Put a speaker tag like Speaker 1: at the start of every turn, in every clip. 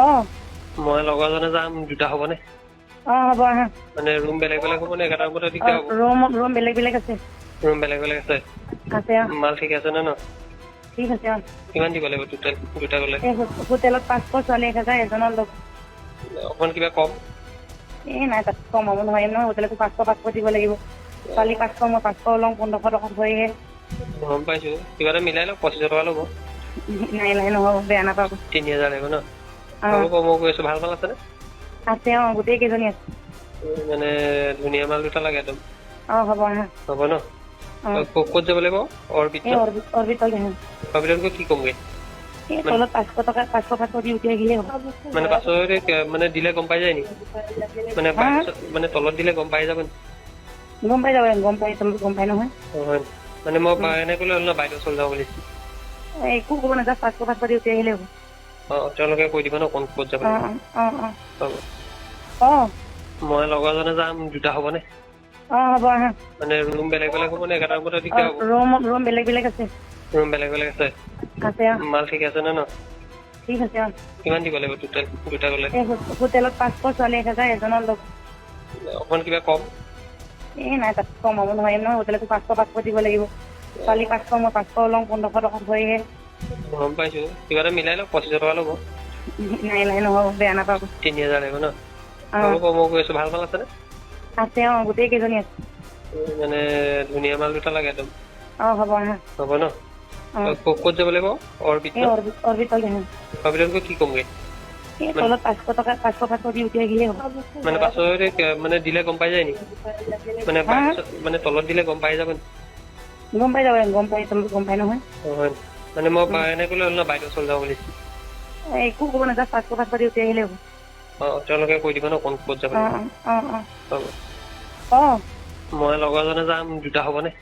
Speaker 1: অঁ
Speaker 2: মই লগৰজনে যাম, দুটা হ'বনে?
Speaker 1: অঁ হ'ব আহা।
Speaker 2: মানে ৰুম বেলেগ বেলেগ হ'বনে? একেটা ৰুমতে দিগদাৰ হ'ব?
Speaker 1: ৰুম বেলেগ বেলেগ আছে।
Speaker 2: ৰুম বেলেগ বেলেগ আছে?
Speaker 1: আছে অঁ।
Speaker 2: মাল ঠিক আছে নে ন?
Speaker 1: ঠিক আছে অঁ।
Speaker 2: কিমান দিব লাগিব টোটেল দুটা গ'লে?
Speaker 1: এই হোটেলত 500, ছোৱালী 1000, এজনৰ লগ।
Speaker 2: অকণমান কিবা কম?
Speaker 1: এই নাই তাত কমাব নোৱাৰিম নহয়, হোটেলতো 500 দিব লাগিব। ছোৱালী 500, মই 500 লওঁ, 1500 টকাত হয়হে।
Speaker 2: গম পাইছোঁ, কিবা এটা মিলাই লওক, 2500 টকা ল'ব।
Speaker 1: নাই নাই নহ'ব, বেয়া নাপাব।
Speaker 2: 3000 লাগিব ন?
Speaker 1: অঁ
Speaker 2: হ'ব মই কৈ আছোঁ, ভাল মাল আছেনে?
Speaker 1: আছে অঁ, গোটেই কেইজনী আছে।
Speaker 2: মানে ধুনীয়া মাল দুটা লাগে একদম।
Speaker 1: অঁ হ'ব আহা।
Speaker 2: হ'ব ন?
Speaker 1: অঁ
Speaker 2: ক'ত যাব লাগিব?
Speaker 1: এই
Speaker 2: অৰবিটত?
Speaker 1: অৰবিটত আহা।
Speaker 2: অৰবিটত গৈ কি ক'মগৈ?
Speaker 1: এই তলত 500 টকা, 500 দি উঠি আহিলেই হ'ল।
Speaker 2: মানে 500 মানে দিলে গম পাই যায় নি? মানে
Speaker 1: হা
Speaker 2: মানে তলত দিলে গম পাই যাব নি?
Speaker 1: গম পাই যাব, গম পাই, তলত গম পাই নহয়।
Speaker 2: হয়, মানে মই এনে ক'লে হ'ল ন, বাইদেউ ওচৰলৈ যাব বুলি?
Speaker 1: একো ক'ব নাযাওঁ, 500 দি উঠি আহিলেই হ'ল।
Speaker 2: অঁ, তেওঁলোকে কৈ দিব ন ক'ত যাব
Speaker 1: অঁ
Speaker 2: লাগিব?
Speaker 1: অঁ অঁ
Speaker 2: হ'ব।
Speaker 1: অঁ
Speaker 2: মই লগৰজনে যাম, দুটা হ'বনে?
Speaker 1: অঁ হ'ব আহা।
Speaker 2: মানে ৰুম বেলেগ বেলেগ হ'বনে? একেটা ৰুমতে দিগদাৰ হ'ব?
Speaker 1: ৰুম বেলেগ বেলেগ আছে।
Speaker 2: ৰুম বেলেগ বেলেগ আছে?
Speaker 1: আছে অঁ।
Speaker 2: মাল ঠিক আছে নে ন?
Speaker 1: ঠিক আছে অঁ।
Speaker 2: কিমান দিব লাগিব টোটেল দুটা গ'লে?
Speaker 1: এই হোটেলত 500, ছোৱালী 1000, এজনৰ লগ।
Speaker 2: অকণমান কিবা কম?
Speaker 1: এই নাই তাত কমাব নোৱাৰিম নহয়, হোটেলতো 500 দিব লাগিব। ছোৱালী 500, মই 500 লওঁ, 1500 টকাত হয়হে।
Speaker 2: গম পাইছোঁ, কিবা এটা মিলাই লওক, 2500 টকা ল'ব।
Speaker 1: নাই নাই নহ'ব, বেয়া নাপাব।
Speaker 2: 3000 লাগিব ন?
Speaker 1: অঁ
Speaker 2: হ'ব মই কৈ আছোঁ, ভাল মাল আছেনে?
Speaker 1: আছে অঁ, গোটেই কেইজনী আছে।
Speaker 2: মানে ধুনীয়া মাল দুটা লাগে একদম।
Speaker 1: অঁ হ'ব আহা।
Speaker 2: হ'ব ন?
Speaker 1: অঁ
Speaker 2: ক'ত যাব লাগিব?
Speaker 1: এই
Speaker 2: অৰবিটত?
Speaker 1: অৰবিটত আহা।
Speaker 2: অৰবিটত গৈ কি ক'মগৈ?
Speaker 1: এই তলত 500 টকা, 500 দি উঠি আহিলেই হ'ল।
Speaker 2: মানে 500 মানে দিলে গম পাই যায় নি? মানে
Speaker 1: হা
Speaker 2: মানে তলত দিলে গম পাই যাব নি?
Speaker 1: গম পাই যাব, গম পাই, তলত গম পাই নহয়।
Speaker 2: হয়, মানে মই এনে ক'লে হ'ল ন, বাইদেউ ওচৰলৈ যাব বুলি?
Speaker 1: একো ক'ব নাযাওঁ, 500 দি উঠি আহিলেই হ'ল।
Speaker 2: অঁ, তেওঁলোকে কৈ দিব ন ক'ত যাব লাগিব?
Speaker 1: অঁ অঁ অঁ
Speaker 2: হ'ব।
Speaker 1: অঁ
Speaker 2: মই লগৰজনে যাম, দুটা হ'বনে?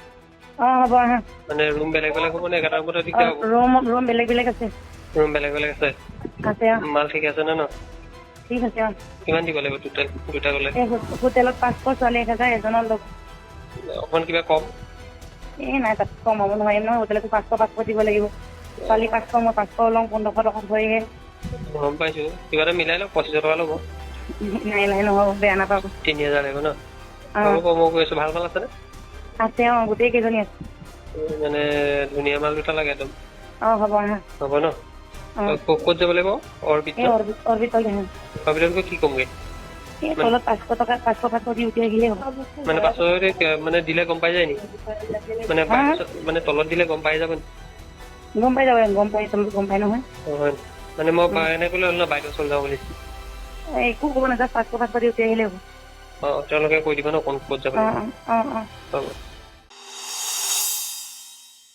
Speaker 1: অঁ হ'ব আহা।
Speaker 2: মানে ৰুম বেলেগ বেলেগ হ'বনে? একেটা ৰুমতে দিগদাৰ হ'ব?
Speaker 1: ৰুম বেলেগ বেলেগ আছে।
Speaker 2: ৰুম বেলেগ বেলেগ আছে?
Speaker 1: আছে অঁ।
Speaker 2: মাল ঠিক আছে নে ন?
Speaker 1: ঠিক আছে অঁ।
Speaker 2: কিমান দিব লাগিব টোটেল দুটা গ'লে?
Speaker 1: এই হোটেলত 500, ছোৱালী 1000, এজনৰ লগ।
Speaker 2: অকণমান কিবা কম?
Speaker 1: এই নাই তাত কমাব নোৱাৰিম নহয়, হোটেলতো 500 দিব লাগিব। ছোৱালী 500, মই 500 লওঁ, 1500 টকাত হয়হে।
Speaker 2: গম পাইছোঁ, কিবা এটা মিলাই লওক, 2500 টকা ল'ব।
Speaker 1: নাই নাই নহ'ব, বেয়া নাপাব।
Speaker 2: 3000 লাগিব ন?
Speaker 1: অঁ
Speaker 2: হ'ব মই কৈ আছোঁ, ভাল মাল আছেনে?
Speaker 1: আছে অঁ, গোটেই কেইজনী আছে।
Speaker 2: মানে ধুনীয়া মাল দুটা লাগে একদম।
Speaker 1: অঁ হ'ব আহা।
Speaker 2: হ'ব ন?
Speaker 1: অঁ
Speaker 2: ক'ত যাব লাগিব?
Speaker 1: এই
Speaker 2: অৰবিটত?
Speaker 1: অৰবিটত আহা।
Speaker 2: অৰবিটত গৈ কি ক'মগৈ?
Speaker 1: এই তলত 500 টকা, 500 দি উঠি আহিলেই হ'ল।
Speaker 2: মানে 500 মানে দিলে গম পাই যায় নি? মানে
Speaker 1: হা
Speaker 2: মানে তলত দিলে গম পাই যাব নি?
Speaker 1: গম পাই যাব, গম পাই, তলত গম পাই নহয়।
Speaker 2: হয়, মানে মই এনে ক'লে হ'ল ন, বাইদেউ ওচৰলৈ যাব বুলি?
Speaker 1: একো ক'ব নাযাওঁ, 500 দি উঠি আহিলেই হ'ল।
Speaker 2: অঁ, তেওঁলোকে কৈ দিব ন ক'ত যাব লাগিব?
Speaker 1: অঁ অঁ অঁ অঁ।
Speaker 2: হ'ব।